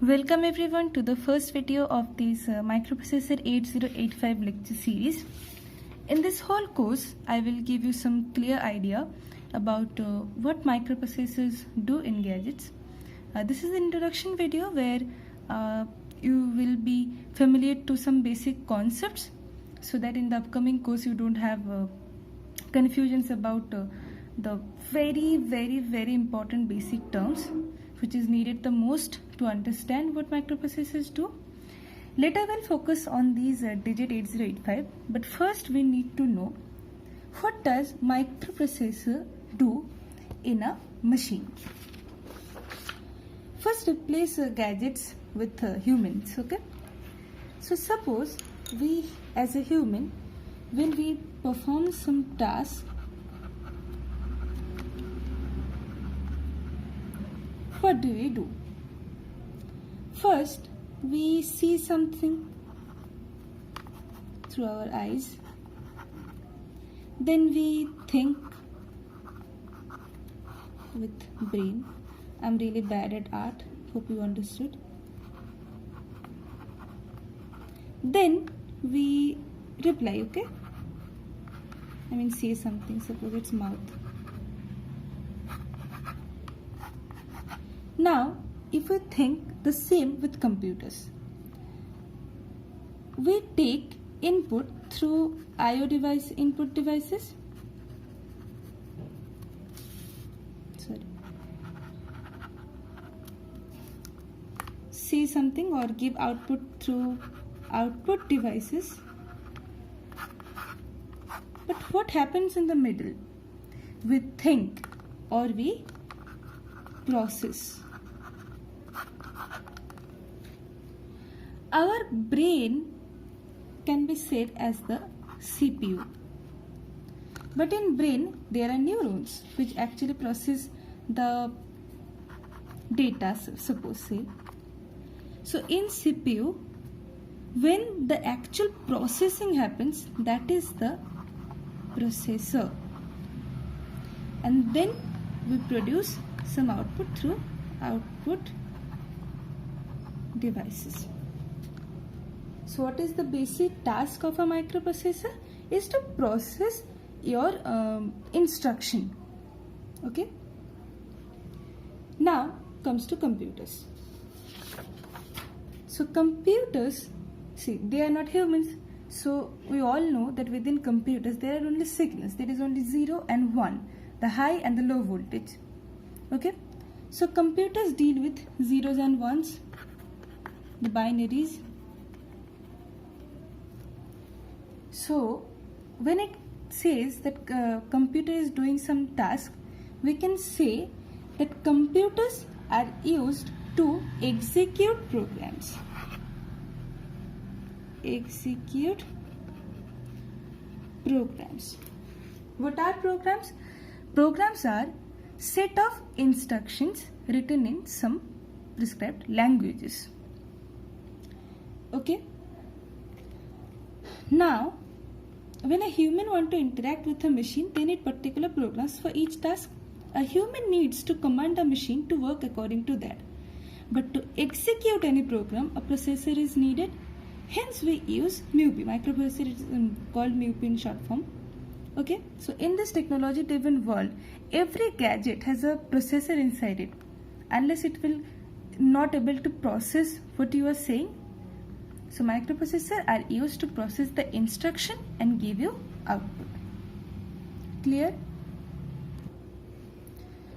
Welcome everyone to the first video of this microprocessor 8085 lecture series. In this whole course, I will give you some clear idea about what microprocessors do in gadgets. This is an introduction video where you will be familiar to some basic concepts so that in the upcoming course you don't have confusions about the very important basic terms which is needed the most to understand what microprocessors do. Later we'll focus on these digit 8085, but first we need to know what does microprocessor do in a machine. First replace gadgets with humans, okay? So suppose we as a human, when we perform some task, what do? First, we see something through our eyes. Then we think with brain. I'm really bad at art. Hope you understood. Then we reply, okay? I mean say something. Suppose it's mouth. Now, if we think the same with computers, we take input through I/O device input devices. See something or give output through output devices. But what happens in the middle? We think or we process. Our brain can be said as the CPU. But in brain there are neurons which actually process the data, suppose say. So in CPU, when the actual processing happens, that is the processor. And then we produce some output through output devices. So what is the basic task of a microprocessor? Is to process your instruction. Okay. Now comes to computers. So computers, see, they are not humans. So we all know that within computers there are only signals. There is only 0 and 1, the high and the low voltage. Okay. So computers deal with zeros and ones, the binaries. So when it says that computer is doing some task, we can say that computers are used to execute programs. Execute programs. What are programs? Programs are set of instructions written in some prescribed languages. Okay. Now, when a human wants to interact with a machine, they need particular programs for each task. A human needs to command a machine to work according to that. But to execute any program, a processor is needed. Hence, we use MIPI. Microprocessor is called MIPI in short form. Okay. So, in this technology-driven world, every gadget has a processor inside it. Unless it will not able to process what you are saying. So microprocessors are used to process the instruction and give you output. Clear?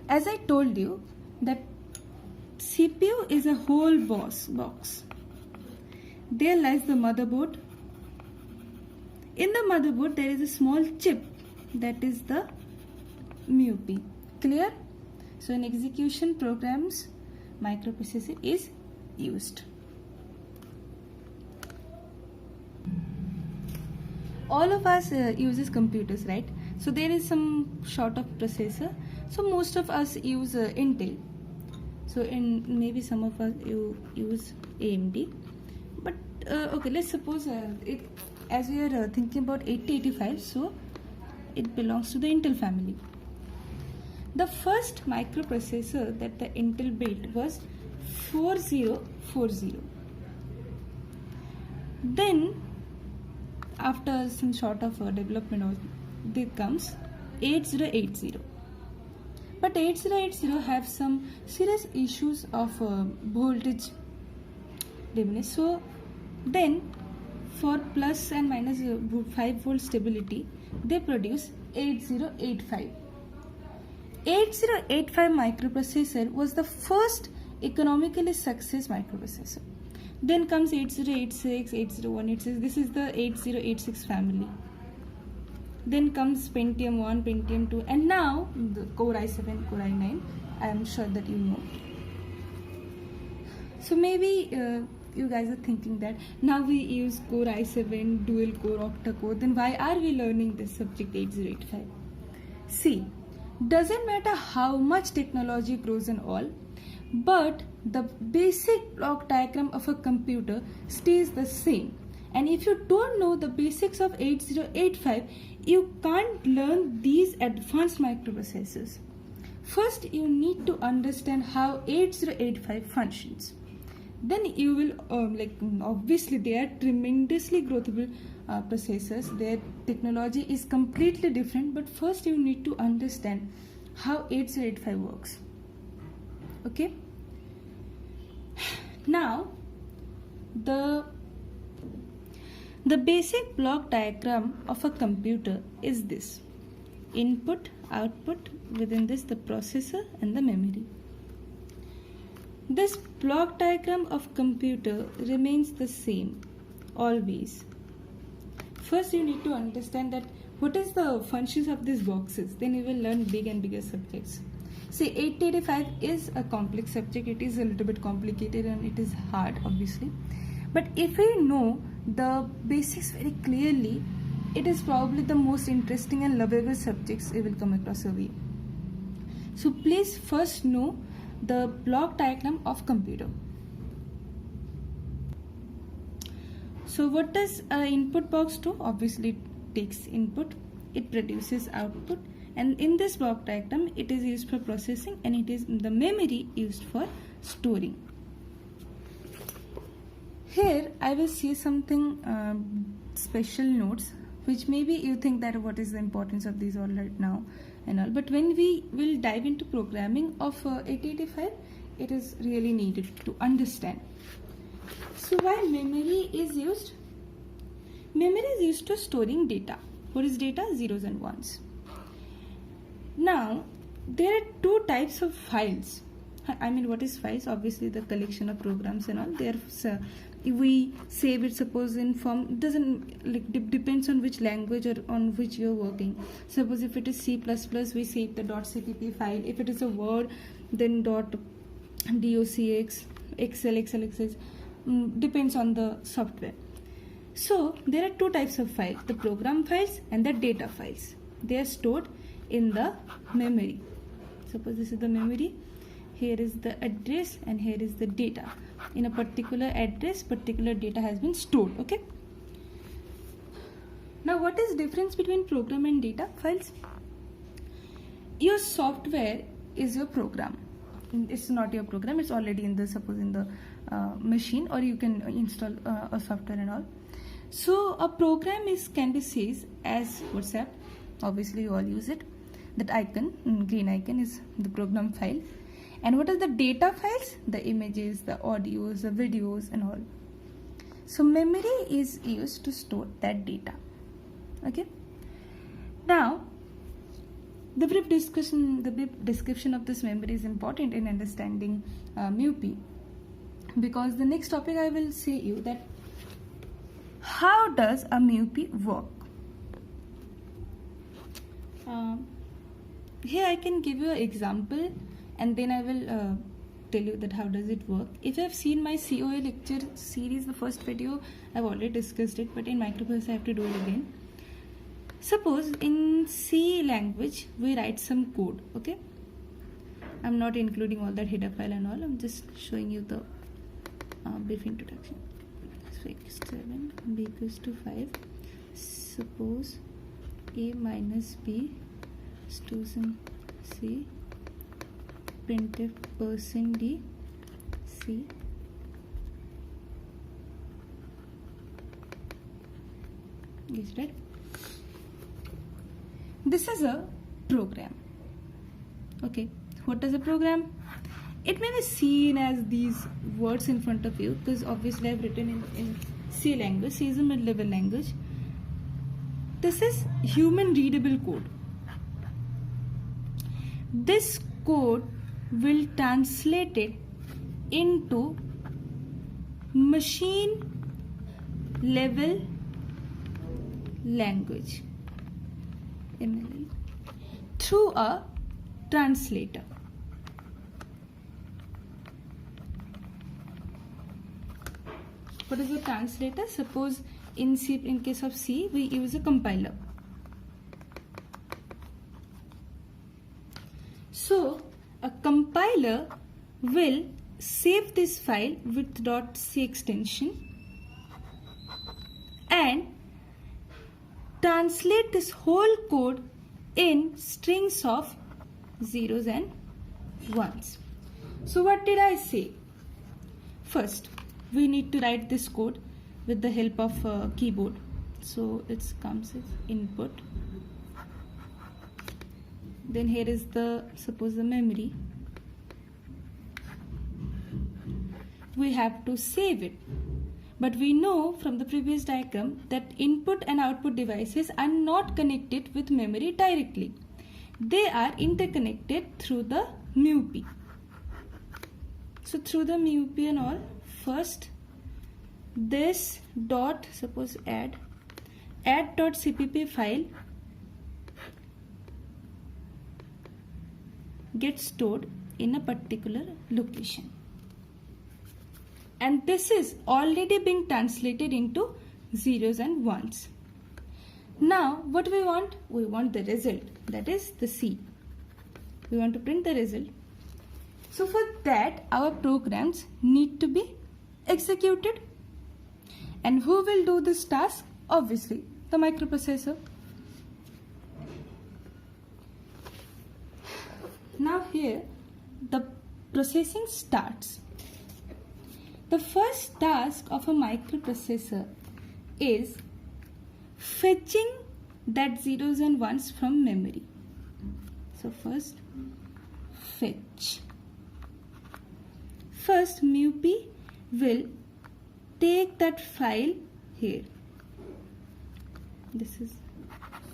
As I told you that CPU is a whole box. There lies the motherboard. In the motherboard there is a small chip, that is the MIPI. Clear? So in execution programs, microprocessor is used. All of us uses computers, right? So there is some sort of processor. So most of us use Intel. So in maybe some of us use AMD. But okay, let's suppose as we are thinking about 8085, so it belongs to the Intel family. The first microprocessor that the Intel built was 4040. Then after some sort of development, there comes 8080. But 8080 have some serious issues of voltage diminish. So then for plus and minus 5 volt stability, they produce 8085. 8085 microprocessor was the first economically successful microprocessor. Then comes 8086, 80186. This is the 8086 family. Then comes Pentium 1, Pentium 2, and now the Core i7, Core i9. I am sure that you know. So maybe you guys are thinking that now we use Core i7, dual core, octa core. Then why are we learning this subject 8085? See, doesn't matter how much technology grows and all, but the basic block diagram of a computer stays the same. And if you don't know the basics of 8085, you can't learn these advanced microprocessors. First, you need to understand how 8085 functions. Then you will, obviously they are tremendously growthable processors. Their technology is completely different, but first you need to understand how 8085 works. Okay? Now, the basic block diagram of a computer is this: input, output, within this the processor and the memory. This block diagram of computer remains the same always. First you need to understand that what is the functions of these boxes, then you will learn big and bigger subjects. See, 8085 is a complex subject. It is a little bit complicated and it is hard, obviously. But if we know the basics very clearly, it is probably the most interesting and lovable subjects you will come across your way. So please first know the block diagram of computer. So what does input box do? Obviously it takes input, it produces output, and in this block diagram it is used for processing and it is the memory used for storing. Here I will say something special notes, which maybe you think that what is the importance of these all right now and all, but when we will dive into programming of 8085, it is really needed to understand. So why memory is used? Memory is used to storing data. What is data? Zeros and ones. Now there are two types of files. I mean, what is files? Obviously the collection of programs and all. There we save it, suppose in form, doesn't depends on which language or on which you're working. Suppose if it is C++, we save the .cpp file. If it is a Word, then .docx, Excel, XLXX, depends on the software. So there are two types of files, the program files and the data files. They are stored in the memory. Suppose this is the memory, here is the address and here is the data. In a particular address, particular data has been stored. Okay. Now what is difference between program and data files? Your software is your program. It's not your program, it's already in the, suppose in the machine, or you can install a software and all. So a program can be saved as WhatsApp. Obviously you all use it. That icon, green icon, is the program file. And what are the data files? The images, the audios, the videos and all. So memory is used to store that data. Okay. Now the brief description of this memory is important in understanding MUPI, because the next topic I will say you that how does a MUPI work. Here I can give you an example and then I will tell you that how does it work. If you have seen my COA lecture series, the first video, I've already discussed it, but in microprocessor I have to do it again. Suppose in C language we write some code. Okay, I'm not including all that header file and all, I'm just showing you the brief introduction. So x7 b equals to 5. Suppose a minus b is to some c, printf %d, c C. Is right. This is a program. Okay, what is a program? It may be seen as these words in front of you, because obviously I've written in C language. C is a mid-level language. This is human readable code. This code will translate it into machine level language, MLL, through a translator. What is a translator? Suppose in C, in case of C, we use a compiler. So a compiler will save this file with .c extension and translate this whole code in strings of zeros and ones. So what did I say? First, we need to write this code with the help of a keyboard. So it comes as input. Then here is suppose the memory. We have to save it. But we know from the previous diagram that input and output devices are not connected with memory directly. They are interconnected through the MUP. So through the MUP and all, first this dot, suppose add.cpp file gets stored in a particular location. And this is already being translated into zeros and ones. Now what we want? We want the result, that is the C. We want to print the result. So for that our programs need to be executed. And who will do this task? Obviously the microprocessor. Now here the processing starts. The first task of a microprocessor is fetching that zeros and ones from memory. So first fetch. First MUP will take that file here. This is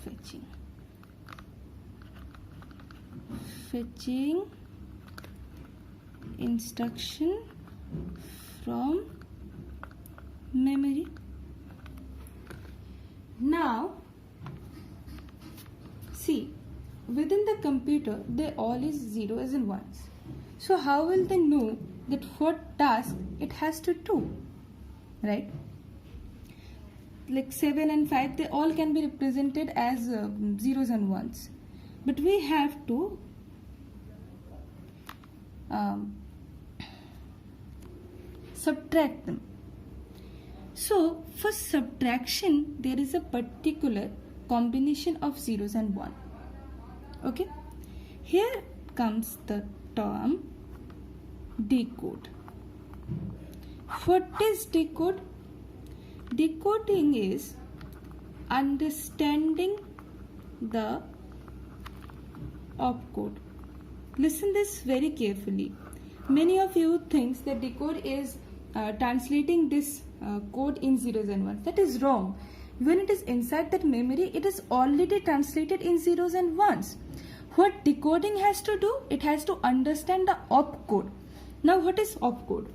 fetching. Fetching instruction from memory. Now see, within the computer there all is zeros and ones. So how will they know that what task it has to do, right? Like 7 and 5, they all can be represented as zeros and ones, but we have to subtract them. So for subtraction there is a particular combination of zeros and 1. Okay, here comes the term decode. What is decode? Decoding is understanding the opcode. Listen this very carefully. Many of you think that decode is translating this code in zeros and ones. That is wrong. When it is inside that memory, it is already translated in zeros and ones. What decoding has to do? It has to understand the opcode. Now what is opcode?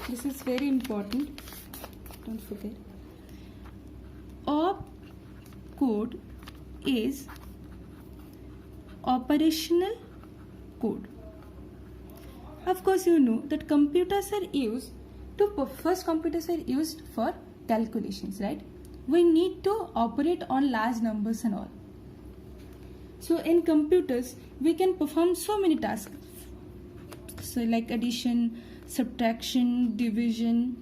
This is very important. Don't forget. Opcode is operational code. Of course, you know that computers are used for calculations, right? We need to operate on large numbers and all. So in computers, we can perform so many tasks. So like addition, subtraction, division,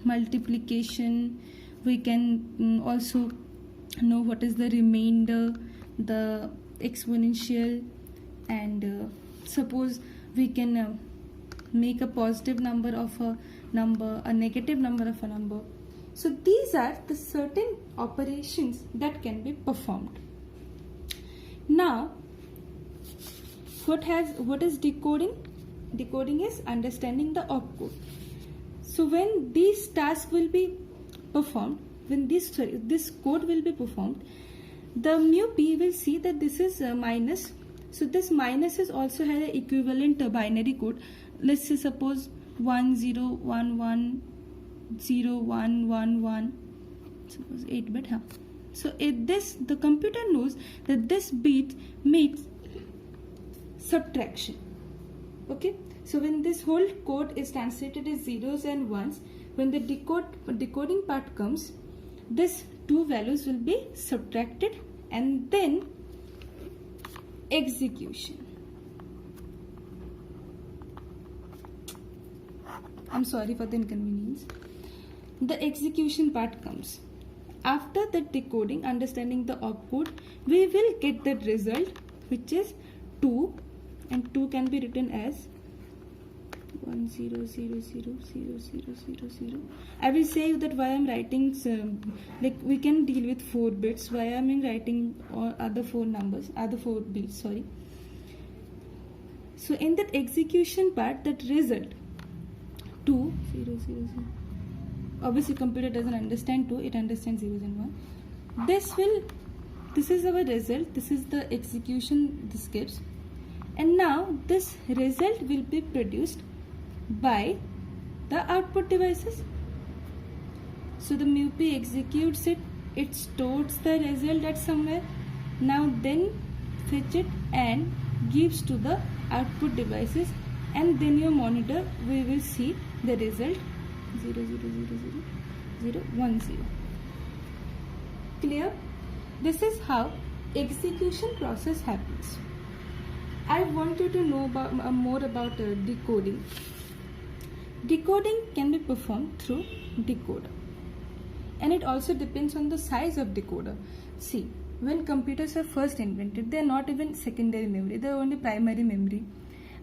multiplication. We can also know what is the remainder, the exponential, and suppose we can make a positive number of a number, a negative number of a number. So these are the certain operations that can be performed. Now, what is decoding? Decoding is understanding the opcode. So when these tasks will be performed, when this code will be performed, the mu-p will see that this is minus. So this minus is also has an equivalent binary code. Let's say suppose 1 0 1 1 0 1 1 1. Suppose 8-bit. So the computer knows that this bit means subtraction. Okay. So when this whole code is translated as zeros and ones, when the decoding part comes, this two values will be subtracted and then execution. I'm sorry for the inconvenience. The execution part comes. After the decoding, understanding the opcode, we will get the result, which is 2, and 2 can be written as 1 0 0 0 0 0 0 0. I will say you that why I'm writing, like we can deal with 4 bits, why I'm writing other 4 bits, sorry. So in that execution part, that result 2 0 0 0. Obviously computer doesn't understand 2, it understands 0s and 1. This is our result, this is the execution this gives, and now this result will be produced by the output devices. So the mu-p executes it, it stores the result at somewhere, now then fetch it and gives to the output devices, and then your monitor we will see the result 0 0 0 0 0 1 0. Clear? This is how execution process happens. I want you to know more about decoding. Decoding can be performed through decoder, and it also depends on the size of decoder. See, when computers were first invented, they are not even secondary memory, they are only primary memory.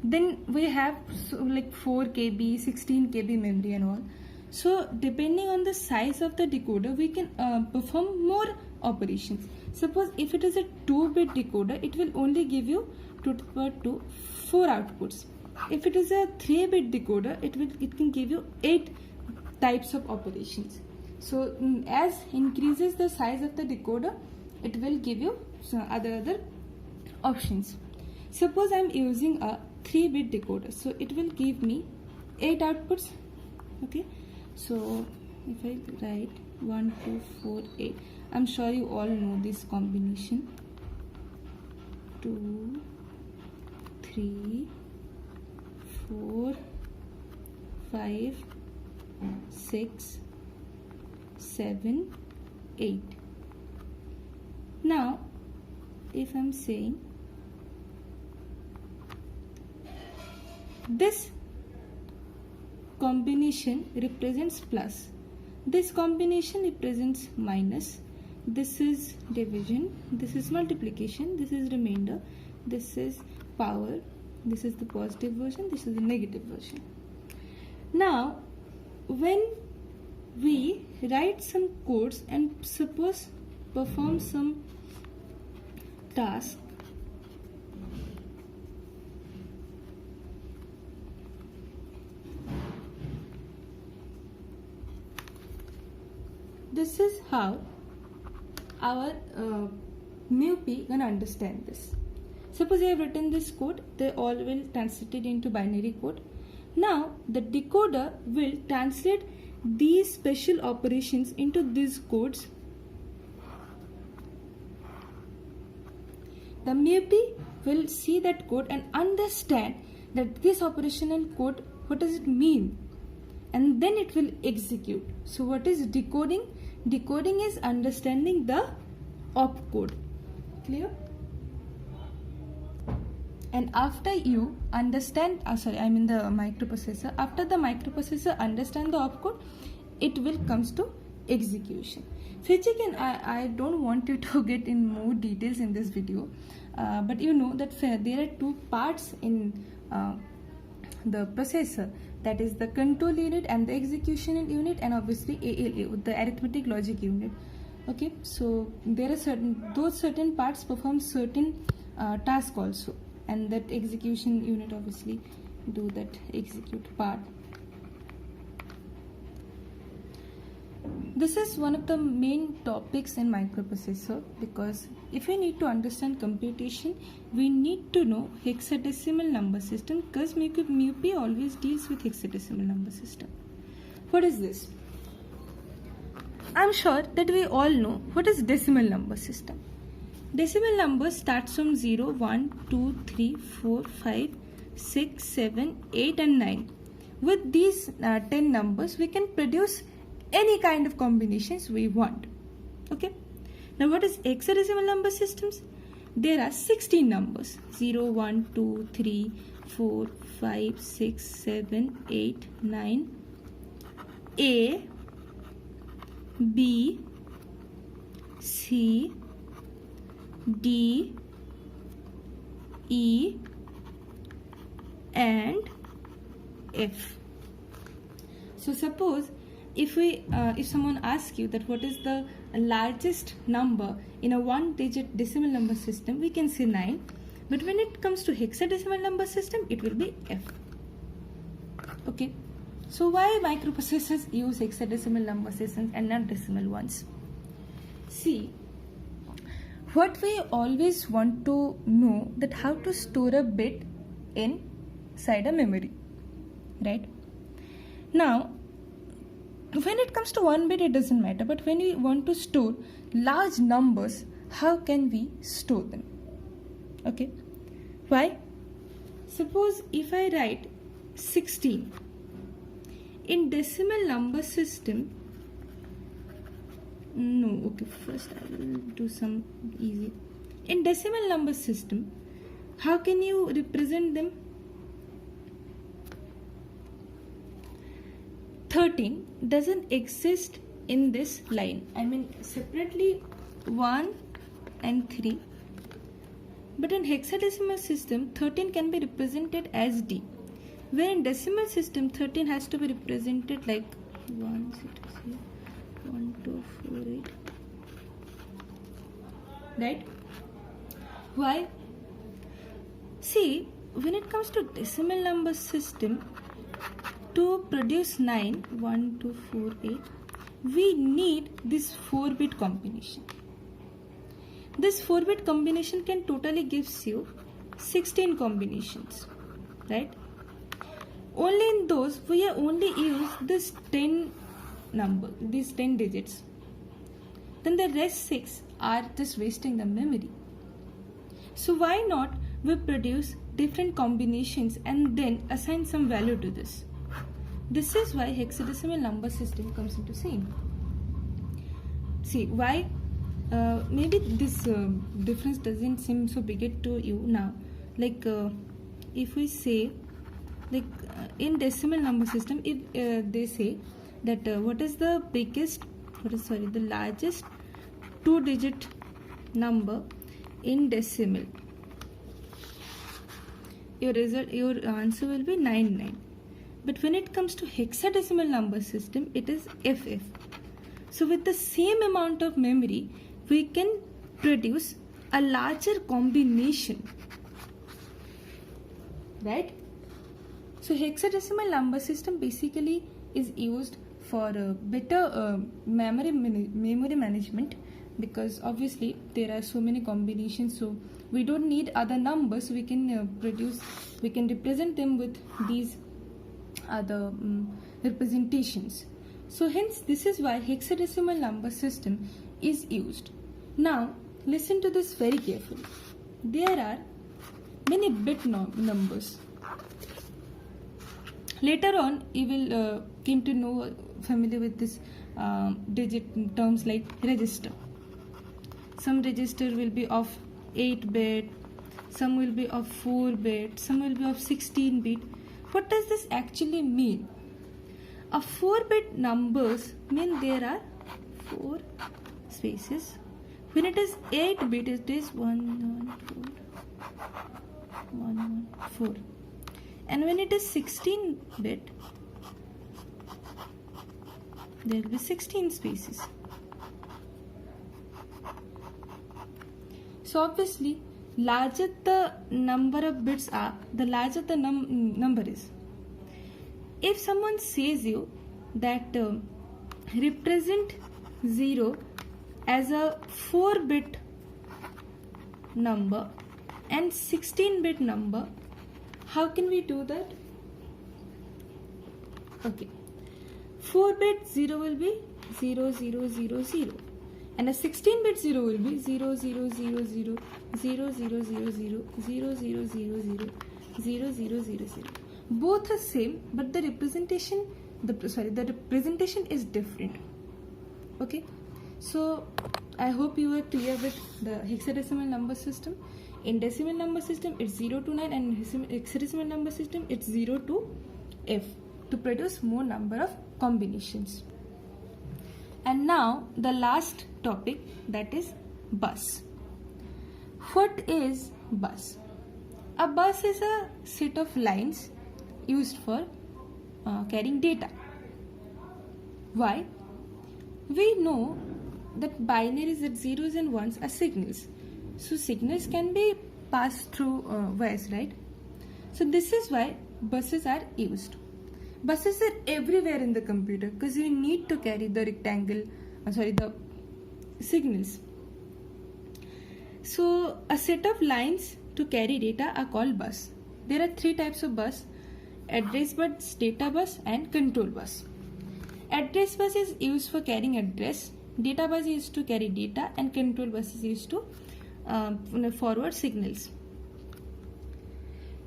Then we have like 4 KB, 16 KB memory and all. So depending on the size of the decoder, we can perform more operations. Suppose if it is a 2-bit decoder, it will only give you 2 to the power 2 4 outputs. If it is a 3-bit decoder, it can give you 8 types of operations. So as increases the size of the decoder, it will give you other options. Suppose I am using a 3-bit decoder, so it will give me 8 outputs. Okay, so if I write 1 2 4 8, I'm sure you all know this combination: 2 3 4 5 6 7 8. Now if I'm saying this combination represents plus, this combination represents minus, this is division, this is multiplication, this is remainder, this is power, this is the positive version, this is the negative version. Now when we write some codes and suppose perform some task, this is how our mu-p gonna understand this. Suppose I have written this code, they all will translate it into binary code. Now the decoder will translate these special operations into these codes. The mu-p will see that code and understand that this operational code, what does it mean, and then it will execute. So what is decoding? Decoding is understanding the opcode. Clear? And after you understand, the microprocessor, after the microprocessor understand the opcode, it will comes to execution. Which again, I don't want you to get in more details in this video. but you know that there are two parts in the processor, that is the control unit and the execution unit, and obviously ALU, the arithmetic logic unit. Okay, so there are certain parts perform certain task also, and that execution unit obviously do that execute part. This is one of the main topics in microprocessor, because if we need to understand computation, we need to know hexadecimal number system, because MUP always deals with hexadecimal number system. What is this? I'm sure that we all know what is decimal number system. Decimal number starts from 0, 1, 2, 3, 4, 5, 6, 7, 8 and 9. With these 10 numbers, we can produce any kind of combinations we want. Okay. Now what is hexadecimal number systems? There are 16 numbers: 0, 1, 2, 3, 4, 5, 6, 7, 8, 9. A, B, C, D, E and F. So suppose if someone asks you that what is the largest number in a one-digit decimal number system, we can say 9. But when it comes to hexadecimal number system, it will be F. Okay. So why microprocessors use hexadecimal number systems and not decimal ones? See, what we always want to know that how to store a bit inside a memory, right? Now, when it comes to 1 bit, it doesn't matter, but when we want to store large numbers, how can we store them? Okay, why? Suppose if I write 16 in decimal number system, first I will do some easy. In decimal number system, how can you represent them? 13 doesn't exist in this line. I mean separately 1 and 3. But in hexadecimal system, 13 can be represented as D. Where in decimal system, 13 has to be represented like 1, 2, 4, 8. Right? Why? See, when it comes to decimal number system, to produce 9, 1, 2, 4, 8, we need this 4-bit combination. This 4-bit combination can totally gives you 16 combinations, right? Only in those we have only used this 10 number, these 10 digits. Then the rest 6 are just wasting the memory. So why not we produce different combinations and then assign some value to this? This is why hexadecimal number system comes into scene. See, why? Maybe this difference doesn't seem so big to you now. Like if we say, like in decimal number system, if they say that what is the largest 2-digit number in decimal, your answer will be 99. But when it comes to hexadecimal number system, it is FF. So with the same amount of memory, we can produce a larger combination, right? So hexadecimal number system basically is used for better memory management, because obviously there are so many combinations, so we don't need other numbers. We can represent them with these other representations. So hence this is why hexadecimal number system is used. Now listen to this very carefully. There are many bit numbers. Later on you will came to know familiar with this digit terms like register. Some register will be of 8-bit, some will be of 4-bit, some will be of 16-bit. What does this actually mean? A 4-bit numbers mean there are 4 spaces When it is 8 bit, it is 114. And when it is 16 bit, there will be 16 spaces. So obviously, larger the number of bits are, the larger the number is. If someone says you that represent 0 as a 4-bit number and 16-bit number, how can we do that? Okay, 4-bit 0 will be 0 0 0 0, and a 16-bit 0 will be 0 0 0 0 0 0 0 0 0 0 0 0 0 0 0 0 0. Both are same, but the representation is different. Okay, so I hope you are clear with the hexadecimal number system. In decimal number system, it's 0 to 9, and in hexadecimal number system, it's 0 to F, to produce more number of combinations. And now the last topic, that is bus. What is bus? A bus is a set of lines used for carrying data. Why? We know that binaries, that zeros and ones, are signals. So signals can be passed through wires, right? So this is why buses are used. Buses are everywhere in the computer because you need to carry the the signals. So a set of lines to carry data are called bus. There are 3 types of bus: address bus, data bus, and control bus. Address bus is used for carrying address, data bus is used to carry data, and control bus is used to forward signals.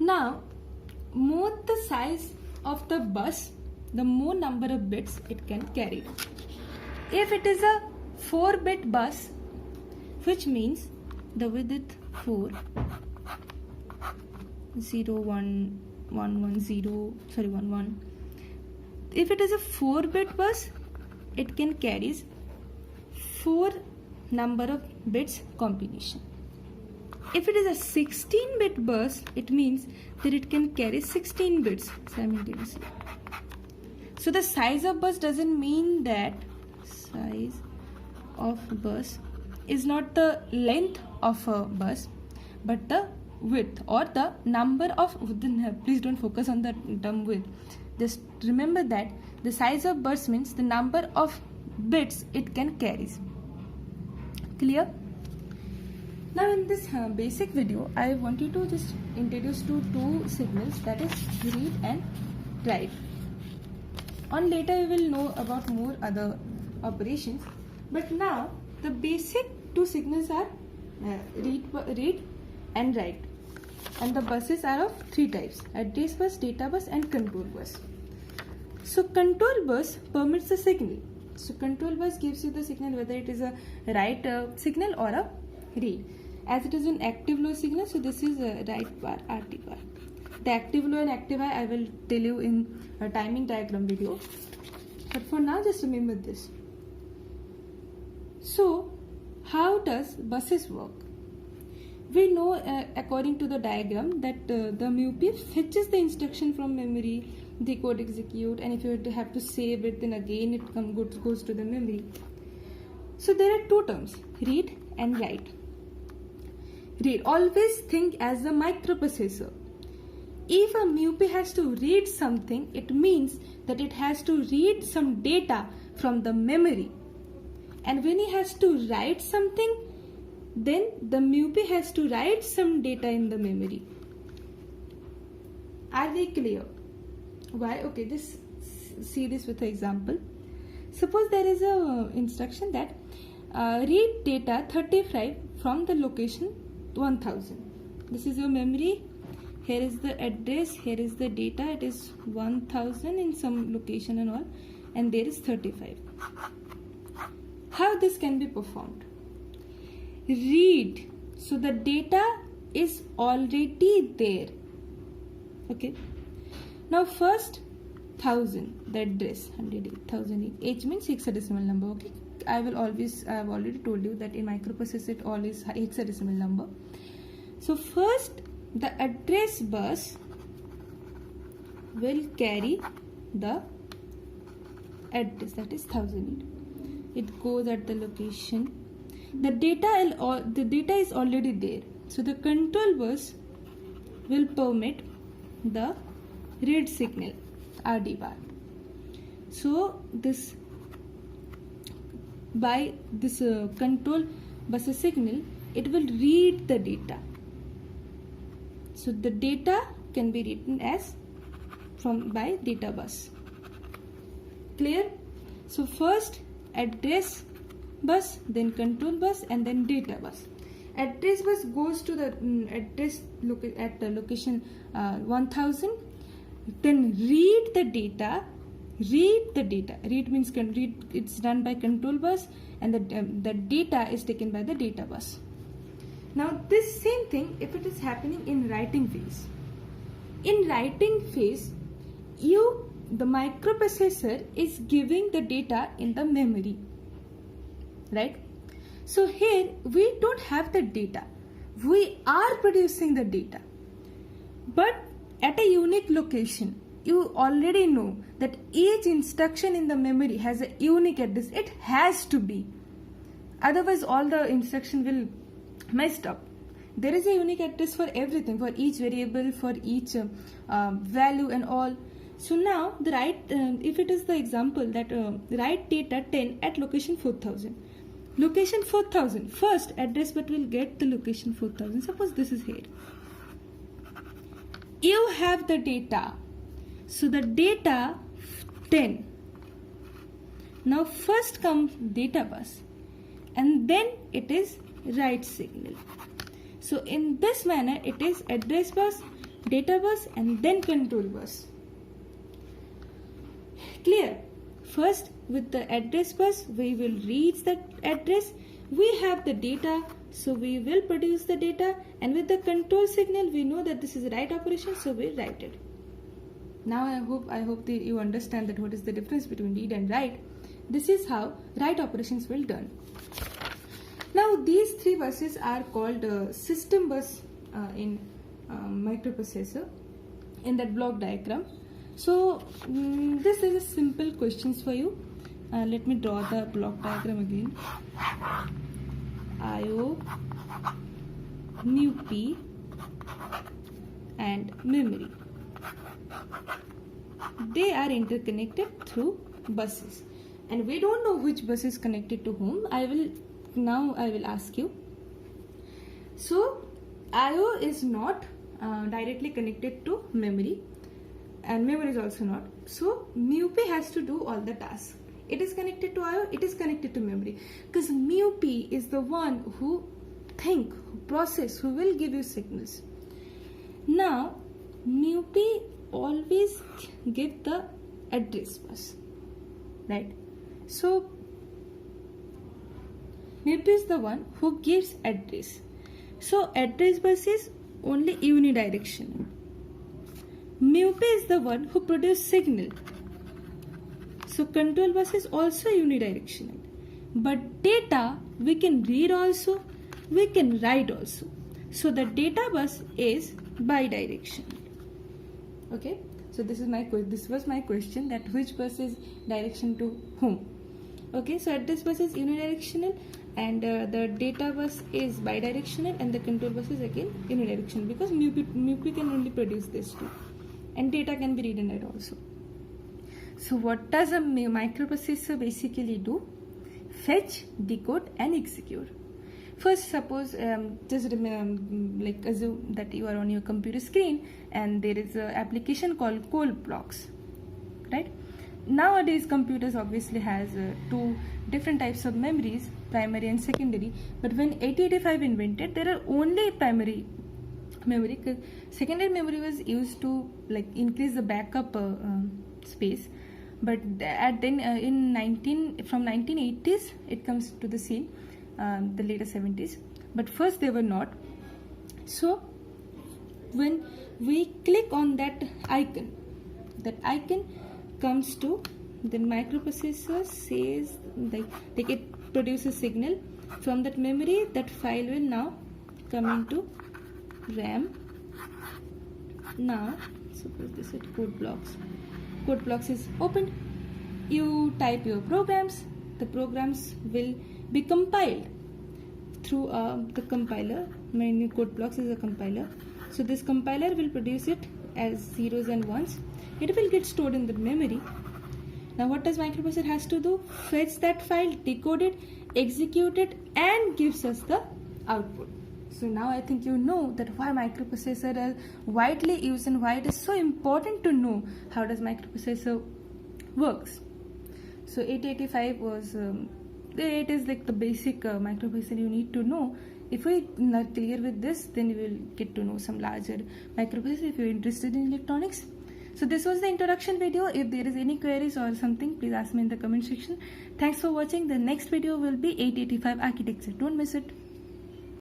Now, more the size of the bus, the more number of bits it can carry. If it is a 4-bit bus, which means the width 4, 0 1 1 1 0, sorry 1 1. If it is a 4-bit bus, it can carry 4 number of bits combination. If it is a 16-bit bus, it means that it can carry 16 bits simultaneously. So the size of bus doesn't mean that size of bus is not the length of a bus, but the width or the number of, please don't focus on the term width. Just remember that the size of bus means the number of bits it can carry. Clear? Now in this basic video, I want you to just introduce to 2 signals, that is read and write. On later we will know about more other operations, but now the basic 2 signals are read and write, and the buses are of 3 types: address bus, data bus, and control bus. So control bus permits the signal. So control bus gives you the signal whether it is a write signal or a read. As it is an active low signal, so this is a write bar, RT bar. The active low and active high I will tell you in a timing diagram video. But for now, just remember this. So how does buses work? We know according to the diagram that the MUP fetches the instruction from memory, the code execute, and if you have to save it, then again it goes to the memory. So there are 2 terms, read and write. Read, always think as a microprocessor. If a MUP has to read something, it means that it has to read some data from the memory. And when he has to write something, then the MUP has to write some data in the memory. Are they clear? Why? Okay, just see this with an example. Suppose there is a instruction that read data 35 from the location 1000. This is your memory. Here is the address, here is the data, it is 1000 in some location and all, and there is 35. How this can be performed? Read, so the data is already there. Okay, now first 1000, the address 100, 1000, H means hexadecimal number. Okay, I have already told you that in microprocessor it all is hexadecimal number. So first the address bus will carry the address, that is 1008. It goes at the location. The data is already there. So the control bus will permit the read signal RD bar. So this by this control bus signal, it will read the data. So the data can be written as by data bus. Clear? So first address bus, then control bus, and then data bus. Address bus goes to the address at the location 1000. Then read the data. Read means read. It's done by control bus, and the data is taken by the data bus. Now this same thing if it is happening in writing phase. In writing phase, the microprocessor is giving the data in the memory, right? So here we don't have the data, we are producing the data, but at a unique location. You already know that each instruction in the memory has a unique address. It has to be, otherwise all the instruction will messed up. There is a unique address for everything, for each variable, for each value and all. So now the if it is the example that write data 10 at location 4000. Location 4000, first address but will get the location 4000. Suppose this is here. You have the data. So the data 10. Now first comes data bus and then it is write signal. So in this manner it is address bus, data bus, and then control bus. Clear? First with the address bus we will reach the address, we have the data, so we will produce the data, and with the control signal we know that this is a write operation, so we write it. Now I hope that you understand that what is the difference between read and write. This is how write operations will done. Now these three buses are called system bus in microprocessor in that block diagram. So this is a simple questions for you. Let me draw the block diagram again. IO, NUP, and memory. They are interconnected through buses, and we don't know which bus is connected to whom. I will ask you. So IO is not directly connected to memory, and memory is also not. So MUP has to do all the tasks. It is connected to IO, it is connected to memory, because MUP is the one who think, who process, who will give you signals. Now MUP always give the address bus, right? So MUP is the one who gives address. So address bus is only unidirectional. MUP is the one who produces signal. So control bus is also unidirectional. But data we can read also, we can write also. So the data bus is bidirectional. Okay, so this was my question, that which bus is direction to whom. Okay, so address bus is unidirectional, and the data bus is bidirectional, and the control bus is again unidirectional, because MUP can only produce this too, and data can be read and write also. So what does a microprocessor basically do? Fetch, decode, and execute. First, suppose just like assume that you are on your computer screen and there is an application called code blocks, right? Nowadays computers obviously has two different types of memories, primary and secondary. But when 8085 invented, there are only primary memory, because secondary memory was used to like increase the backup space. But from 1980s it comes to the scene, the later 70s. But first they were not. So when we click on that icon comes to the microprocessor, says like it produce a signal. From that memory, that file will now come into RAM. Now suppose this is code blocks. Code blocks is opened. You type your programs. The programs will be compiled through the compiler. My new code blocks is a compiler. So this compiler will produce it as zeros and ones. It will get stored in the memory. Now what does microprocessor has to do? Fetch that file, decode it, execute it, and gives us the output. So now I think you know that why microprocessor are widely used and why it is so important to know how does microprocessor works. So 8085 was it is like the basic microprocessor you need to know. If we are clear with this, then you will get to know some larger microprocessor if you're interested in electronics. So this was the introduction video. If there is any queries or something, please ask me in the comment section. Thanks for watching. The next video will be 8085 architecture. Don't miss it.